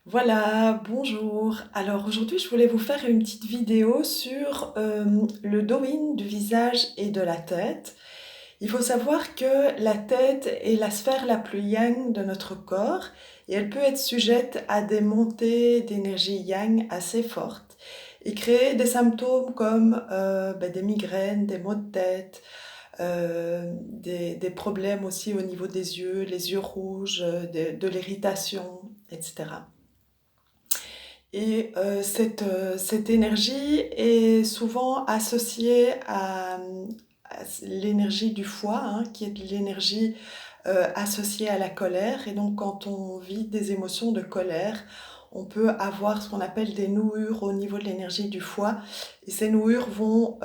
Voilà, bonjour. Alors aujourd'hui, je voulais vous faire une petite vidéo sur le dos-in du visage et de la tête. Il faut savoir que la tête est la sphère la plus yang de notre corps et elle peut être sujette à des montées d'énergie yang assez fortes et créer des symptômes comme des migraines, des maux de tête, des problèmes aussi au niveau des yeux, les yeux rouges, de l'irritation, etc. Et cette énergie est souvent associée à l'énergie du foie, hein, qui est l'énergie associée à la colère. Et donc quand on vit des émotions de colère, on peut avoir ce qu'on appelle des nouures au niveau de l'énergie du foie. Et ces nouures vont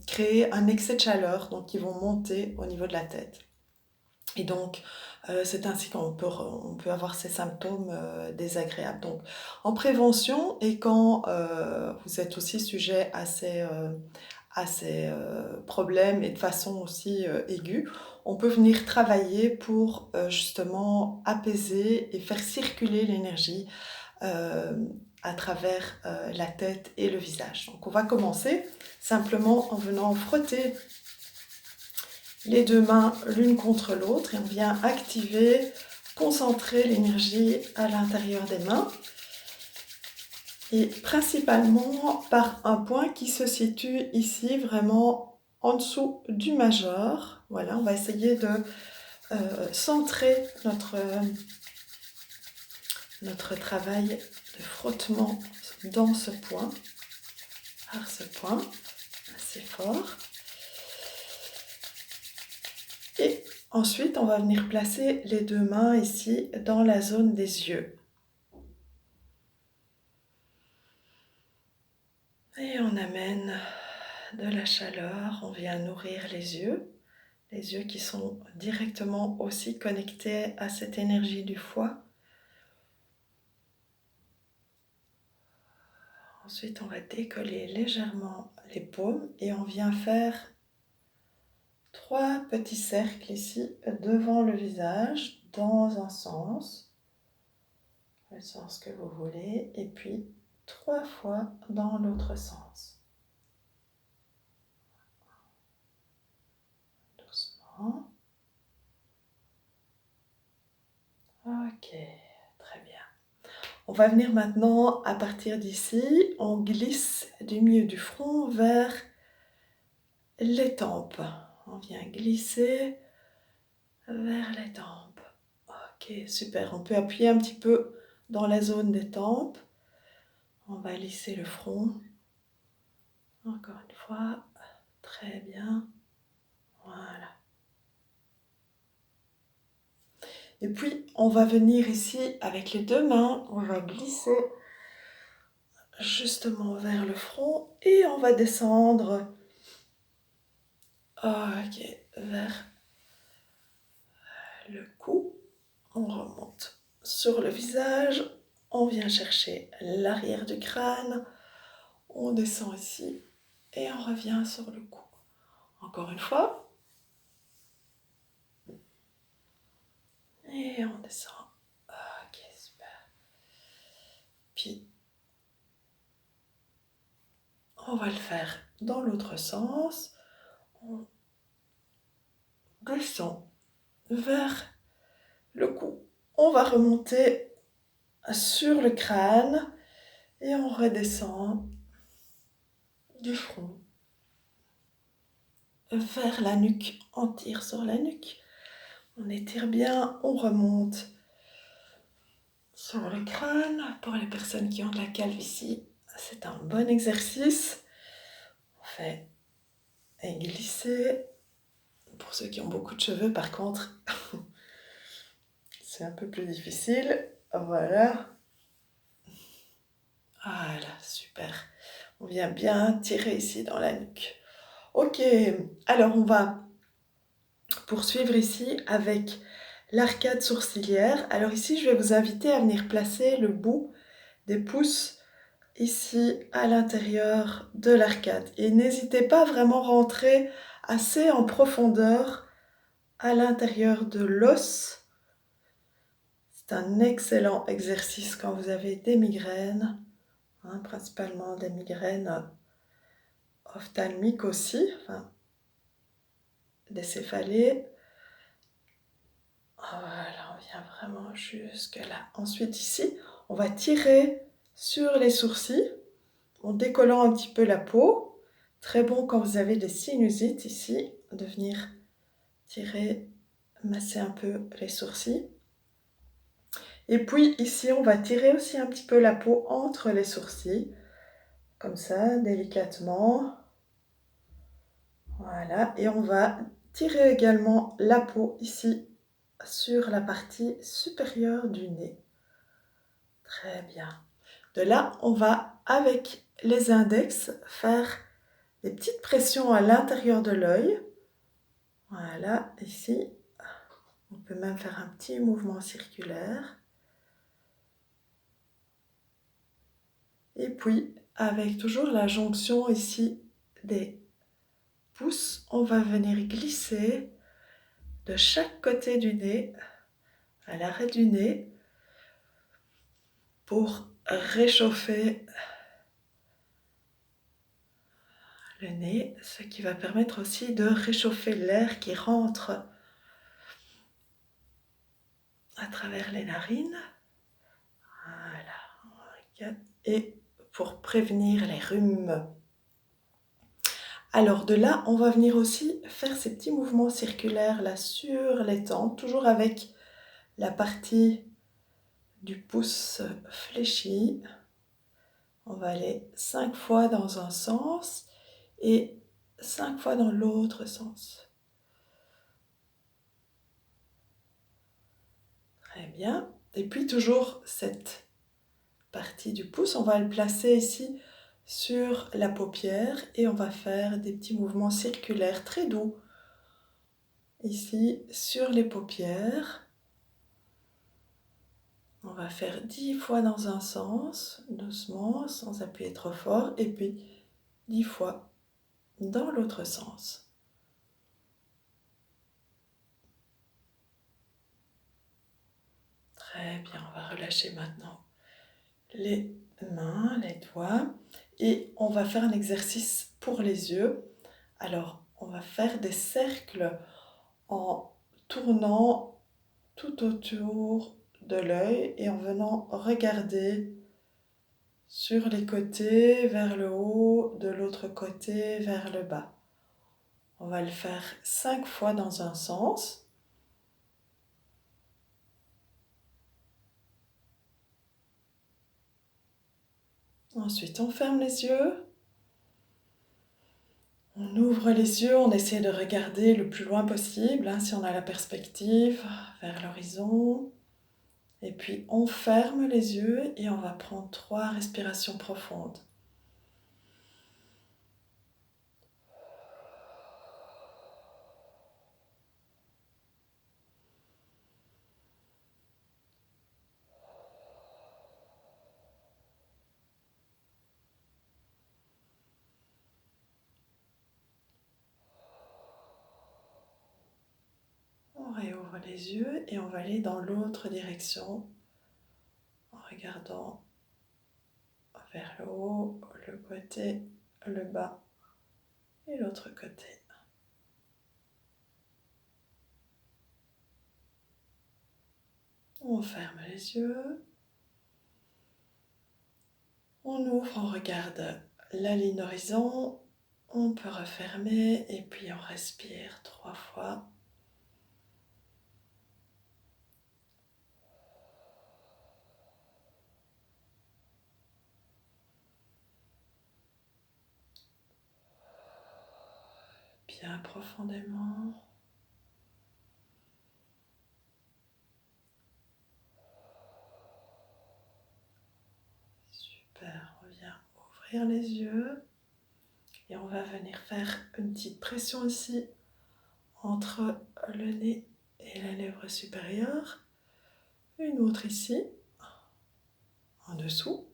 créer un excès de chaleur, donc ils vont monter au niveau de la tête. Et donc, c'est ainsi on peut avoir ces symptômes désagréables. Donc, en prévention et quand vous êtes aussi sujet à ces problèmes et de façon aussi aiguë, on peut venir travailler pour justement apaiser et faire circuler l'énergie euh, à travers la tête et le visage. Donc, on va commencer simplement en venant frotter les deux mains l'une contre l'autre et on vient activer, concentrer l'énergie à l'intérieur des mains et principalement par un point qui se situe ici vraiment en dessous du majeur. Voilà, on va essayer de centrer notre travail de frottement dans ce point, par ce point assez fort. Et ensuite, on va venir placer les deux mains ici dans la zone des yeux. Et on amène de la chaleur, on vient nourrir les yeux qui sont directement aussi connectés à cette énergie du foie. Ensuite, on va décoller légèrement les paumes et on vient faire 3 petits cercles ici devant le visage dans un sens, le sens que vous voulez, et puis 3 fois dans l'autre sens. Doucement. Ok, très bien. On va venir maintenant, à partir d'ici, on glisse du milieu du front vers les tempes. On vient glisser vers les tempes. Ok, super. On peut appuyer un petit peu dans la zone des tempes. On va lisser le front. Encore une fois. Très bien. Voilà. Et puis, on va venir ici avec les deux mains. On va glisser justement vers le front et on va descendre vers le cou. On remonte sur le visage, on vient chercher l'arrière du crâne, on descend ici et on revient sur le cou. Encore une fois. Et on descend. Ok, super. Puis, on va le faire dans l'autre sens. On descend vers le cou. On va remonter sur le crâne et on redescend du front vers la nuque. On tire sur la nuque. On étire bien, on remonte sur le crâne. Pour les personnes qui ont de la calvitie, c'est un bon exercice. On fait et glisser. Pour ceux qui ont beaucoup de cheveux, par contre, c'est un peu plus difficile. Voilà. Voilà, super. On vient bien tirer ici dans la nuque. Ok, alors on va poursuivre ici avec l'arcade sourcilière. Alors ici, je vais vous inviter à venir placer le bout des pouces ici à l'intérieur de l'arcade. Et n'hésitez pas à vraiment rentrer assez en profondeur à l'intérieur de l'os, C'est un excellent exercice quand vous avez des migraines, hein, principalement des migraines ophtalmiques aussi, enfin, des céphalées. Voilà, on vient vraiment jusque là. Ensuite ici, on va tirer sur les sourcils en décollant un petit peu la peau. Très bon quand vous avez des sinusites ici, de venir tirer, masser un peu les sourcils. Et puis ici, on va tirer aussi un petit peu la peau entre les sourcils, comme ça, délicatement. Voilà, et on va tirer également la peau ici, sur la partie supérieure du nez. Très bien. De là, on va, avec les index, faire des petites pressions à l'intérieur de l'œil. Voilà, ici. On peut même faire un petit mouvement circulaire. Et puis, avec toujours la jonction ici des pouces, on va venir glisser de chaque côté du nez, à l'arrêt du nez, pour réchauffer le nez, ce qui va permettre aussi de réchauffer l'air qui rentre à travers les narines. Voilà. Et pour prévenir les rhumes. Alors de là, on va venir aussi faire ces petits mouvements circulaires là sur les tempes, toujours avec la partie du pouce fléchi. On va aller 5 fois dans un sens et 5 fois dans l'autre sens. Très bien. Et puis toujours cette partie du pouce, on va le placer ici sur la paupière et on va faire des petits mouvements circulaires très doux. Ici sur les paupières. On va faire 10 fois dans un sens, doucement, sans appuyer trop fort, et puis 10 fois dans l'autre sens. Très bien, on va relâcher maintenant les mains, les doigts, et on va faire un exercice pour les yeux. Alors, on va faire des cercles en tournant tout autour de l'œil et en venant regarder sur les côtés, vers le haut, de l'autre côté, vers le bas. On va le faire 5 fois dans un sens. Ensuite, on ferme les yeux. On ouvre les yeux, on essaie de regarder le plus loin possible, hein, si on a la perspective, vers l'horizon. Et puis, on ferme les yeux et on va prendre 3 respirations profondes. On réouvre les yeux et on va aller dans l'autre direction en regardant vers le haut, le côté, le bas et l'autre côté. On ferme les yeux. On ouvre, on regarde la ligne d'horizon. On peut refermer et puis on respire 3 fois. Bien profondément. Super, on vient ouvrir les yeux et on va venir faire une petite pression ici entre le nez et la lèvre supérieure. Une autre ici, en dessous.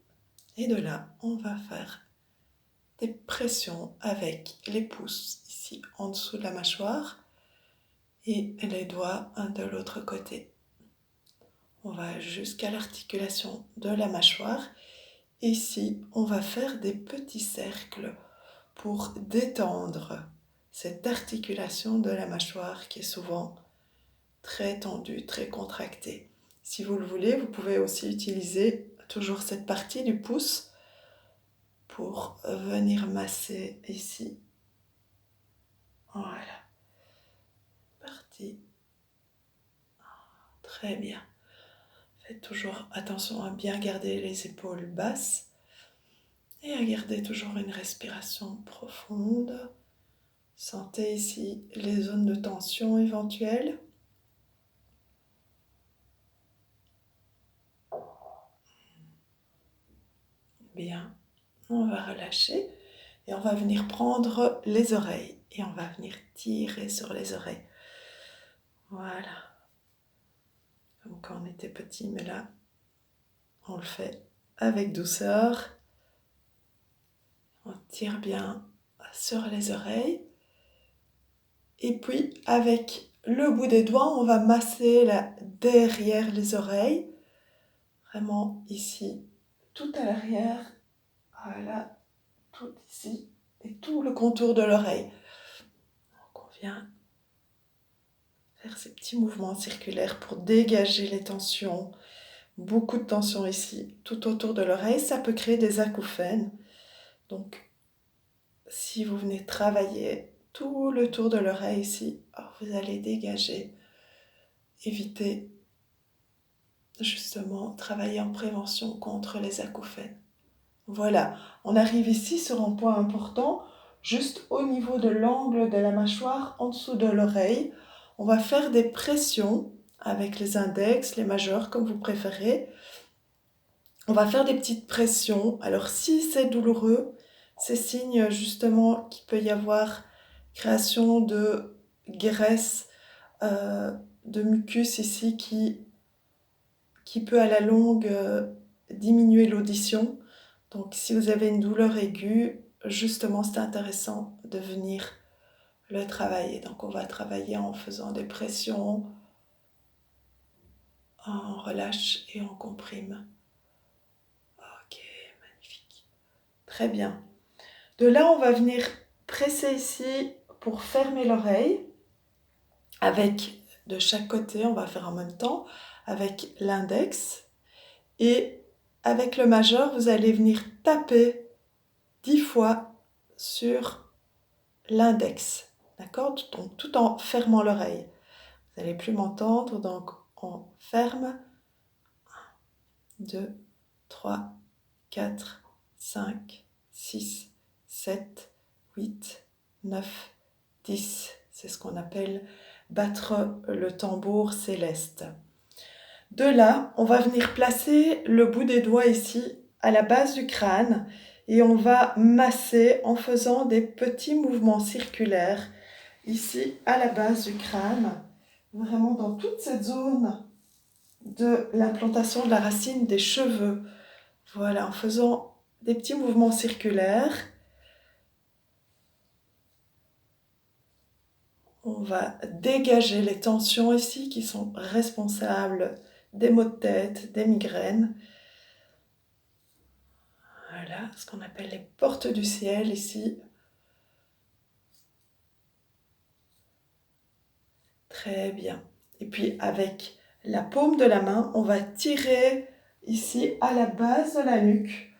Et de là, on va faire des pressions avec les pouces ici en dessous de la mâchoire et les doigts de l'autre côté. On va jusqu'à l'articulation de la mâchoire. Ici, on va faire des petits cercles pour détendre cette articulation de la mâchoire qui est souvent très tendue, très contractée. Si vous le voulez, vous pouvez aussi utiliser toujours cette partie du pouce pour venir masser ici. Voilà. Parti. Très bien. Faites toujours attention à bien garder les épaules basses et à garder toujours une respiration profonde. Sentez ici les zones de tension éventuelles. Bien, on va relâcher et on va venir prendre les oreilles et on va venir tirer sur les oreilles. Voilà. Comme quand on était petit, mais là, on le fait avec douceur. On tire bien sur les oreilles. Et puis, avec le bout des doigts, on va masser là, derrière les oreilles. Vraiment ici, tout à l'arrière. Voilà, tout ici. Et tout le contour de l'oreille. Donc, on vient faire ces petits mouvements circulaires pour dégager les tensions. Beaucoup de tension ici, tout autour de l'oreille. Ça peut créer des acouphènes. Donc, si vous venez travailler tout le tour de l'oreille ici, vous allez dégager. Éviter, justement, travailler en prévention contre les acouphènes. Voilà, on arrive ici sur un point important, juste au niveau de l'angle de la mâchoire, en dessous de l'oreille. On va faire des pressions avec les index, les majeurs, comme vous préférez. On va faire des petites pressions. Alors, si c'est douloureux, c'est signe justement qu'il peut y avoir création de graisse, de mucus ici qui peut à la longue diminuer l'audition. Donc, si vous avez une douleur aiguë, justement, c'est intéressant de venir le travailler. Donc, on va travailler en faisant des pressions, on relâche et on comprime. Ok, magnifique. Très bien. De là, on va venir presser ici pour fermer l'oreille. Avec, de chaque côté, on va faire en même temps, avec l'index. Et avec le majeur, vous allez venir taper 10 fois sur l'index. D'accord? Donc, tout en fermant l'oreille. Vous n'allez plus m'entendre, donc on ferme. 2, 3, 4, 5, 6, 7, 8, 9, 10. C'est ce qu'on appelle battre le tambour céleste. De là, on va venir placer le bout des doigts ici à la base du crâne et on va masser en faisant des petits mouvements circulaires ici à la base du crâne, vraiment dans toute cette zone de l'implantation de la racine des cheveux. Voilà, en faisant des petits mouvements circulaires. On va dégager les tensions ici qui sont responsables des maux de tête, des migraines. Voilà, ce qu'on appelle les portes du ciel ici. Très bien. Et puis avec la paume de la main, on va tirer ici à la base de la nuque.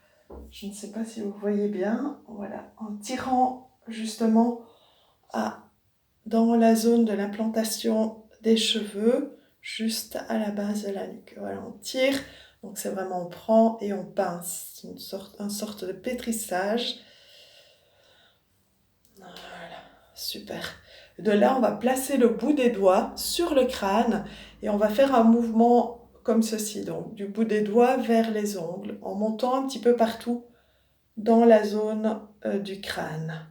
Je ne sais pas si vous voyez bien. Voilà, en tirant justement dans la zone de l'implantation des cheveux, juste à la base de la nuque. Voilà, on tire. Donc c'est vraiment on prend et on pince. C'est une sorte de pétrissage. Voilà, super. De là, on va placer le bout des doigts sur le crâne et on va faire un mouvement comme ceci. Donc du bout des doigts vers les ongles, en montant un petit peu partout dans la zone du crâne.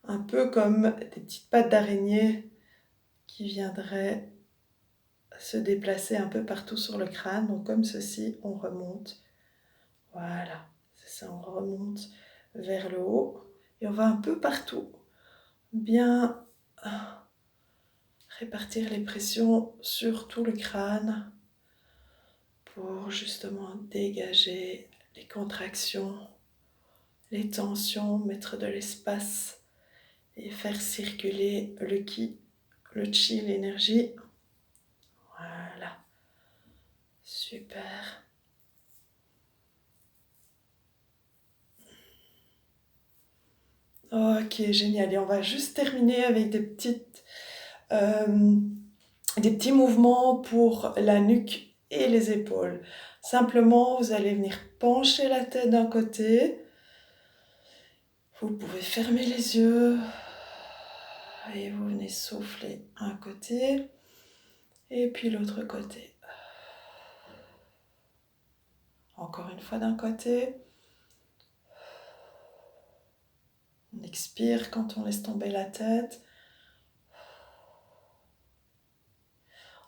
Un peu comme des petites pattes d'araignée qui viendraient se déplacer un peu partout sur le crâne. Donc comme ceci, on remonte. Voilà, c'est ça, on remonte vers le haut. Et on va un peu partout. Bien répartir les pressions sur tout le crâne. pour justement dégager les contractions, les tensions, mettre de l'espace et faire circuler le ki, le chi, l'énergie. Voilà, super. Ok, génial. Et on va juste terminer avec euh, des petits mouvements pour la nuque et les épaules. Simplement, vous allez venir pencher la tête d'un côté. Vous pouvez fermer les yeux et vous venez souffler un côté et puis l'autre côté. Encore une fois d'un côté. On expire quand on laisse tomber la tête.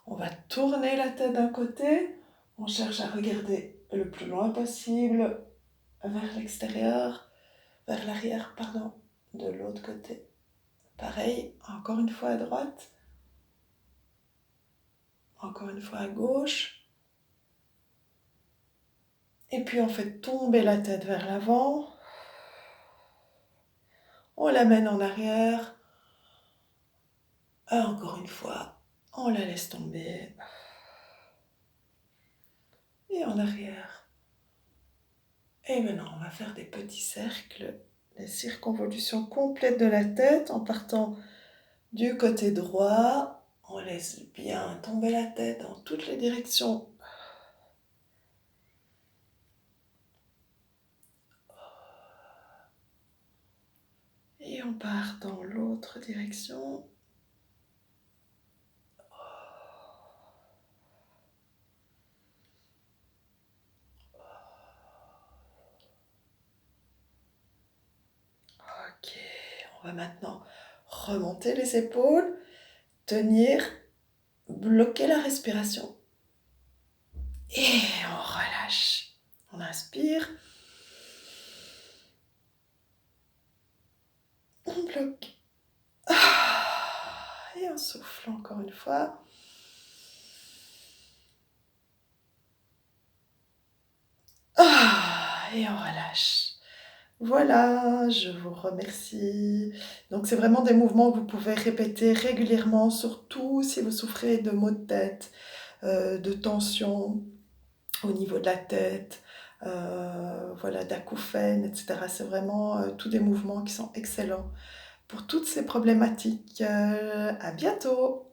On va tourner la tête d'un côté. On cherche à regarder le plus loin possible vers l'extérieur, vers l'arrière, pardon, de l'autre côté. Pareil, encore une fois à droite. Encore une fois à gauche. Et puis on fait tomber la tête vers l'avant. On l'amène en arrière. Encore une fois, on la laisse tomber. Et en arrière. Et maintenant, on va faire des petits cercles, des circonvolutions complètes de la tête en partant du côté droit. On laisse bien tomber la tête dans toutes les directions. Et on part dans l'autre direction. Ok, on va maintenant remonter les épaules, tenir, bloquer la respiration. Et on relâche. On inspire. On bloque. Et on souffle encore une fois. Et on relâche. Voilà, je vous remercie. Donc c'est vraiment des mouvements que vous pouvez répéter régulièrement, surtout si vous souffrez de maux de tête, de tension au niveau de la tête, voilà, d'acouphènes, etc. C'est vraiment tous des mouvements qui sont excellents pour toutes ces problématiques. À bientôt!